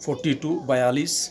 42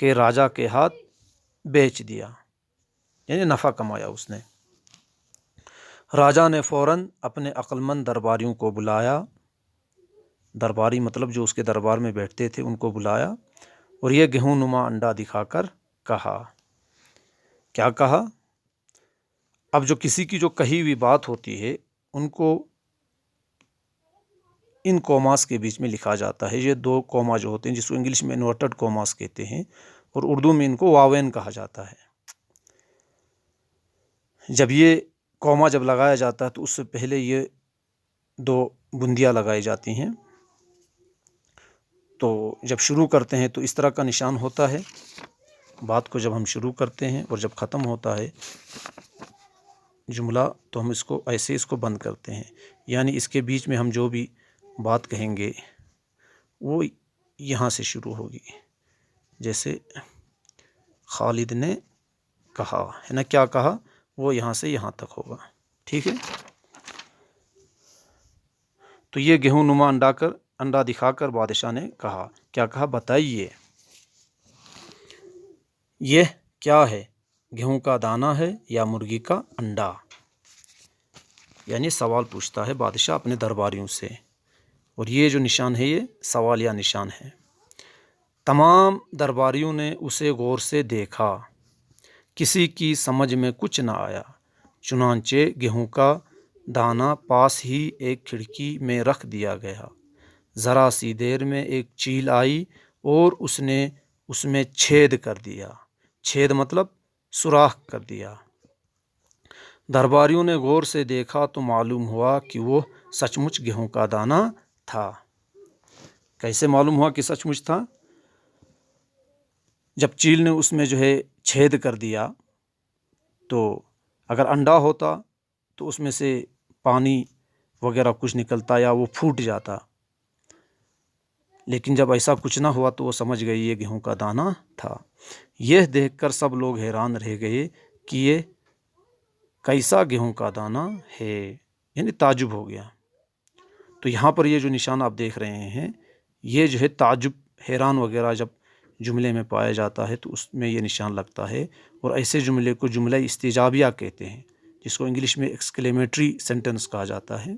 کہ راجا کے ہاتھ بیچ دیا، یعنی نفع کمایا اس نے۔ راجا نے فوراً اپنے عقلمند درباریوں کو بلایا، درباری مطلب جو اس کے دربار میں بیٹھتے تھے ان کو بلایا، اور یہ گیہوں نما انڈا دکھا کر کہا، کیا کہا؟ اب جو کسی کی جو کہی ہوئی بات ہوتی ہے ان کو ان کوماس کے بیچ میں لکھا جاتا ہے۔ یہ دو کوما جو ہوتے ہیں جس کو انگلش میں انورٹڈ کوماس کہتے ہیں، اور اردو میں ان کو واوین کہا جاتا ہے۔ جب یہ کوما جب لگایا جاتا ہے تو اس سے پہلے یہ دو بندیاں لگائی جاتی ہیں۔ تو جب شروع کرتے ہیں تو اس طرح کا نشان ہوتا ہے بات کو، جب ہم شروع کرتے ہیں، اور جب ختم ہوتا ہے جملہ تو ہم اس کو ایسے اس کو بند کرتے ہیں، یعنی اس کے بیچ میں ہم جو بھی بات کہیں گے وہ یہاں سے شروع ہوگی، جیسے خالد نے کہا ہے نا، کیا کہا، وہ یہاں سے یہاں تک ہوگا، ٹھیک ہے۔ تو یہ گیہوں نما انڈا دکھا کر بادشاہ نے کہا، کیا کہا، بتائیے یہ کیا ہے، گیہوں کا دانہ ہے یا مرغی کا انڈا؟ یعنی سوال پوچھتا ہے بادشاہ اپنے درباریوں سے، اور یہ جو نشان ہے یہ سوالیہ نشان ہے۔ تمام درباریوں نے اسے غور سے دیکھا، کسی کی سمجھ میں کچھ نہ آیا، چنانچہ گیہوں کا دانہ پاس ہی ایک کھڑکی میں رکھ دیا گیا۔ ذرا سی دیر میں ایک چیل آئی اور اس نے اس میں چھید کر دیا، چھید مطلب سوراخ کر دیا۔ درباریوں نے غور سے دیکھا تو معلوم ہوا کہ وہ سچ مچ گیہوں کا دانہ تھا۔ کیسے معلوم ہوا کہ سچ مچ تھا؟ جب چیل نے اس میں جو ہے چھید کر دیا تو اگر انڈا ہوتا تو اس میں سے پانی وغیرہ کچھ نکلتا یا وہ پھوٹ جاتا، لیکن جب ایسا کچھ نہ ہوا تو وہ سمجھ گئی یہ گیہوں کا دانہ تھا۔ یہ دیکھ کر سب لوگ حیران رہ گئے کہ یہ کیسا گیہوں کا دانہ ہے، یعنی تعجب ہو گیا۔ تو یہاں پر یہ جو نشان آپ دیکھ رہے ہیں یہ جو ہے تعجب، حیران وغیرہ جب جملے میں پایا جاتا ہے تو اس میں یہ نشان لگتا ہے، اور ایسے جملے کو جملہ استجابیہ کہتے ہیں، جس کو انگلش میں ایکسکلیمیٹری سینٹنس کہا جاتا ہے،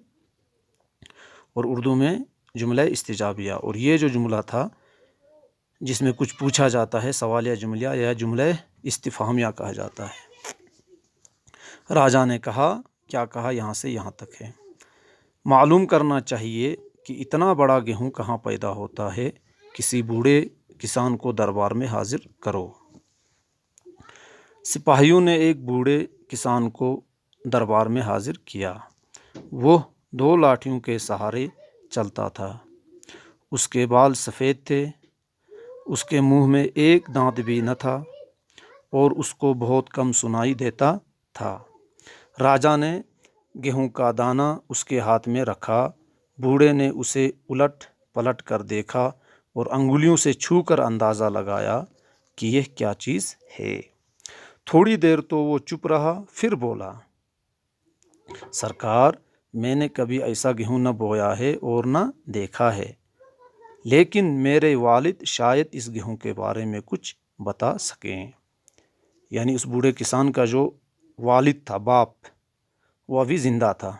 اور اردو میں جملہ استجابیہ۔ اور یہ جو جملہ تھا جس میں کچھ پوچھا جاتا ہے، سوالیہ جملہ یا جملہ استفہامیہ کہا جاتا ہے۔ راجا نے کہا، کیا کہا، یہاں سے یہاں تک ہے۔ معلوم کرنا چاہیے کہ اتنا بڑا گیہوں کہاں پیدا ہوتا ہے، کسی بوڑھے کسان کو دربار میں حاضر کرو۔ سپاہیوں نے ایک بوڑھے کسان کو دربار میں حاضر کیا۔ وہ 2 لاٹھیوں کے سہارے چلتا تھا، اس کے بال سفید تھے، اس کے منہ میں ایک دانت بھی نہ تھا، اور اس کو بہت کم سنائی دیتا تھا۔ راجا نے گیہوں کا دانہ اس کے ہاتھ میں رکھا، بوڑھے نے اسے الٹ پلٹ کر دیکھا اور انگلیوں سے چھو کر اندازہ لگایا کہ یہ کیا چیز ہے۔ تھوڑی دیر تو وہ چپ رہا، پھر بولا، سرکار، میں نے کبھی ایسا گیہوں نہ بویا ہے اور نہ دیکھا ہے، لیکن میرے والد شاید اس گیہوں کے بارے میں کچھ بتا سکیں۔ یعنی اس بوڑھے کسان کا جو والد تھا، باپ، وہ ابھی زندہ تھا۔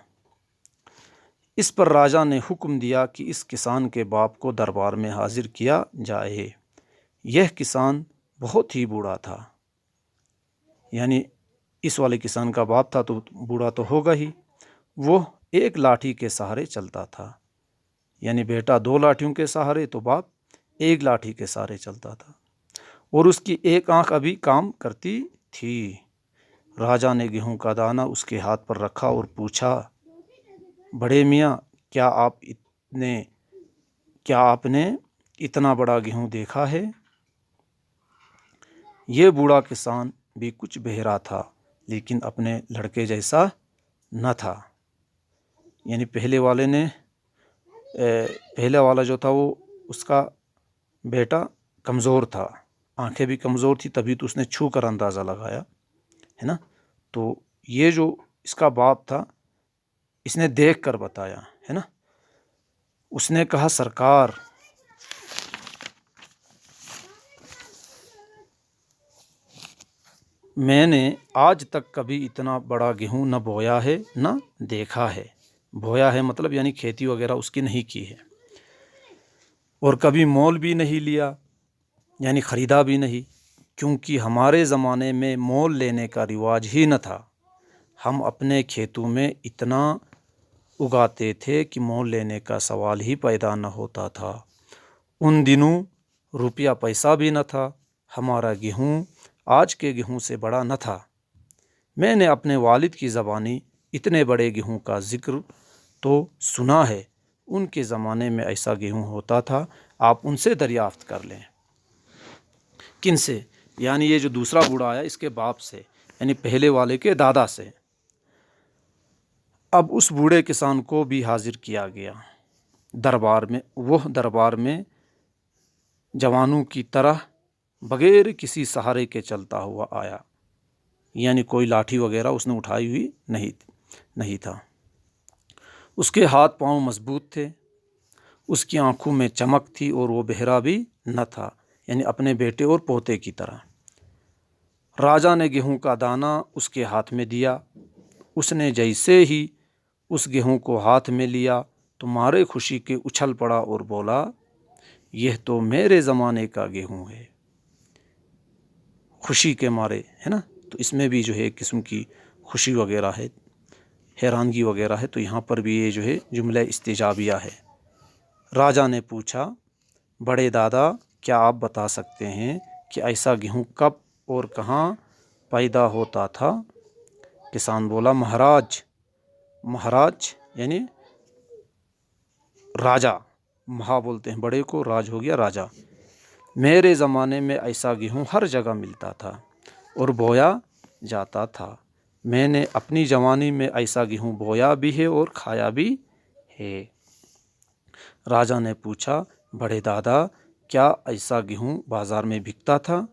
اس پر راجا نے حکم دیا کہ اس کسان کے باپ کو دربار میں حاضر کیا جائے۔ یہ کسان بہت ہی بوڑھا تھا، یعنی اس والے کسان کا باپ تھا تو بوڑھا تو ہوگا ہی۔ وہ ایک لاٹھی کے سہارے چلتا تھا، یعنی بیٹا 2 لاٹھیوں کے سہارے تو باپ 1 لاٹھی کے سہارے چلتا تھا، اور اس کی ایک آنکھ ابھی کام کرتی تھی۔ راجا نے گیہوں کا دانہ اس کے ہاتھ پر رکھا اور پوچھا، بڑے میاں، کیا آپ نے اتنا بڑا گیہوں دیکھا ہے؟ یہ بوڑھا کسان بھی کچھ بہرا تھا، لیکن اپنے لڑکے جیسا نہ تھا۔ یعنی پہلے والا جو تھا وہ اس کا بیٹا کمزور تھا، آنکھیں بھی کمزور تھی، تبھی تو اس نے چھو کر اندازہ لگایا ہے نا۔ تو یہ جو اس کا باپ تھا اس نے دیکھ کر بتایا ہے نا۔ اس نے کہا، سرکار، میں نے آج تک کبھی اتنا بڑا گیہوں نہ بویا ہے نہ دیکھا ہے۔ بویا ہے مطلب یعنی کھیتی وغیرہ اس کی نہیں کی ہے، اور کبھی مول بھی نہیں لیا یعنی خریدا بھی نہیں، کیونکہ ہمارے زمانے میں مول لینے کا رواج ہی نہ تھا۔ ہم اپنے کھیتوں میں اتنا اگاتے تھے کہ مول لینے کا سوال ہی پیدا نہ ہوتا تھا۔ ان دنوں روپیہ پیسہ بھی نہ تھا۔ ہمارا گیہوں آج کے گیہوں سے بڑا نہ تھا۔ میں نے اپنے والد کی زبانی اتنے بڑے گیہوں کا ذکر تو سنا ہے، ان کے زمانے میں ایسا گیہوں ہوتا تھا، آپ ان سے دریافت کر لیں۔ کن سے؟ یعنی یہ جو دوسرا بوڑھا آیا اس کے باپ سے، یعنی پہلے والے کے دادا سے۔ اب اس بوڑھے کسان کو بھی حاضر کیا گیا دربار میں۔ وہ دربار میں جوانوں کی طرح بغیر کسی سہارے کے چلتا ہوا آیا، یعنی کوئی لاٹھی وغیرہ اس نے اٹھائی ہوئی نہیں تھا۔ اس کے ہاتھ پاؤں مضبوط تھے، اس کی آنکھوں میں چمک تھی، اور وہ بہرا بھی نہ تھا، یعنی اپنے بیٹے اور پوتے کی طرح۔ راجا نے گیہوں کا دانہ اس کے ہاتھ میں دیا۔ اس نے جیسے ہی اس گیہوں کو ہاتھ میں لیا تو مارے خوشی کے اچھل پڑا اور بولا، یہ تو میرے زمانے کا گیہوں ہے۔ خوشی کے مارے، ہے نا، تو اس میں بھی جو ہے ایک قسم کی خوشی وغیرہ ہے، حیرانگی وغیرہ ہے، تو یہاں پر بھی یہ جو ہے جملہ استجابیہ ہے۔ راجا نے پوچھا، بڑے دادا کیا آپ بتا سکتے ہیں کہ ایسا گیہوں کب اور کہاں پیدا ہوتا تھا؟ کسان بولا، مہاراج یعنی راجا، مہا بولتے ہیں بڑے کو، راج ہو گیا راجا۔ میرے زمانے میں ایسا گیہوں ہر جگہ ملتا تھا اور بویا جاتا تھا۔ میں نے اپنی جوانی میں ایسا گیہوں بویا بھی ہے اور کھایا بھی ہے۔ راجا نے پوچھا، بڑے دادا کیا ایسا گیہوں بازار میں بکتا تھا؟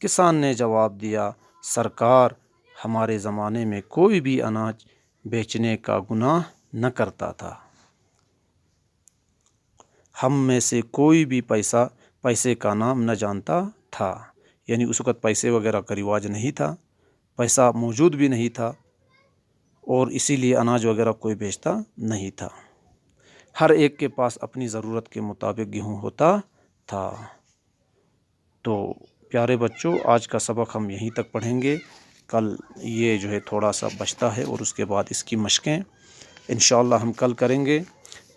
کسان نے جواب دیا، سرکار، ہمارے زمانے میں کوئی بھی اناج بیچنے کا گناہ نہ کرتا تھا۔ ہم میں سے کوئی بھی پیسے کا نام نہ جانتا تھا، یعنی اس وقت پیسے وغیرہ کا رواج نہیں تھا، پیسہ موجود بھی نہیں تھا، اور اسی لیے اناج وغیرہ کوئی بیچتا نہیں تھا۔ ہر ایک کے پاس اپنی ضرورت کے مطابق گیہوں ہوتا تھا۔ تو پیارے بچوں، آج کا سبق ہم یہیں تک پڑھیں گے۔ کل یہ جو ہے تھوڑا سا بچتا ہے، اور اس کے بعد اس کی مشقیں انشاءاللہ ہم کل کریں گے۔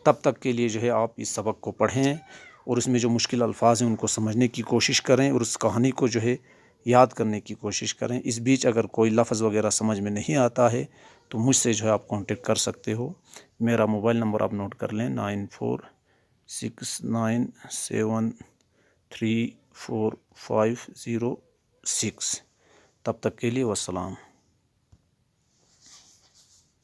تب تک کے لیے جو ہے آپ اس سبق کو پڑھیں، اور اس میں جو مشکل الفاظ ہیں ان کو سمجھنے کی کوشش کریں، اور اس کہانی کو جو ہے یاد کرنے کی کوشش کریں۔ اس بیچ اگر کوئی لفظ وغیرہ سمجھ میں نہیں آتا ہے تو مجھ سے جو ہے آپ کانٹیکٹ کر سکتے ہو۔ میرا موبائل نمبر آپ نوٹ کر لیں، 9469734506۔ تب تک کے لیے والسلام۔